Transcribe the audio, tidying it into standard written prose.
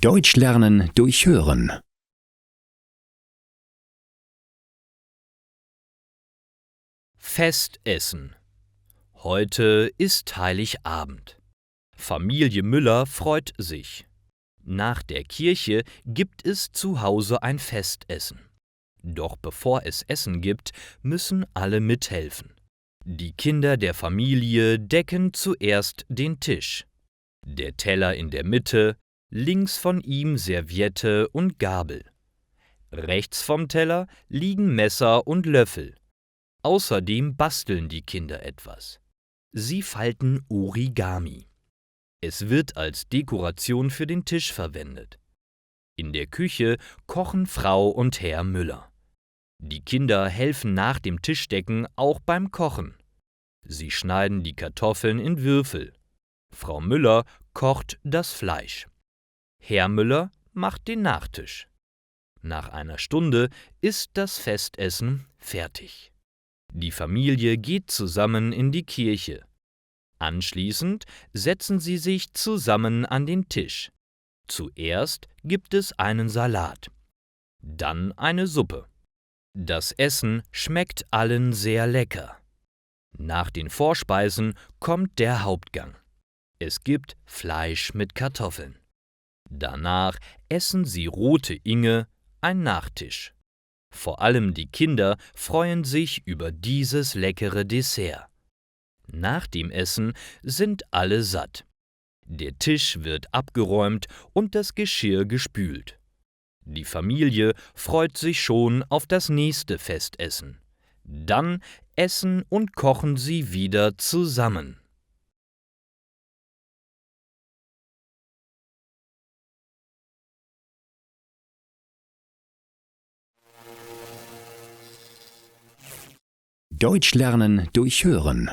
Deutsch lernen durch Hören. Festessen. Heute ist Heiligabend. Familie Müller freut sich. Nach der Kirche gibt es zu Hause ein Festessen. Doch bevor es Essen gibt, müssen alle mithelfen. Die Kinder der Familie decken zuerst den Tisch. Der Teller in der Mitte, links von ihm Serviette und Gabel. Rechts vom Teller liegen Messer und Löffel. Außerdem basteln die Kinder etwas. Sie falten Origami. Es wird als Dekoration für den Tisch verwendet. In der Küche kochen Frau und Herr Müller. Die Kinder helfen nach dem Tischdecken auch beim Kochen. Sie schneiden die Kartoffeln in Würfel. Frau Müller kocht das Fleisch. Herr Müller macht den Nachtisch. Nach einer Stunde ist das Festessen fertig. Die Familie geht zusammen in die Kirche. Anschließend setzen sie sich zusammen an den Tisch. Zuerst gibt es einen Salat, dann eine Suppe. Das Essen schmeckt allen sehr lecker. Nach den Vorspeisen kommt der Hauptgang. Es gibt Fleisch mit Kartoffeln. Danach essen sie rote Inge, ein Nachtisch. Vor allem die Kinder freuen sich über dieses leckere Dessert. Nach dem Essen sind alle satt. Der Tisch wird abgeräumt und das Geschirr gespült. Die Familie freut sich schon auf das nächste Festessen. Dann essen und kochen sie wieder zusammen. Deutsch lernen durch Hören.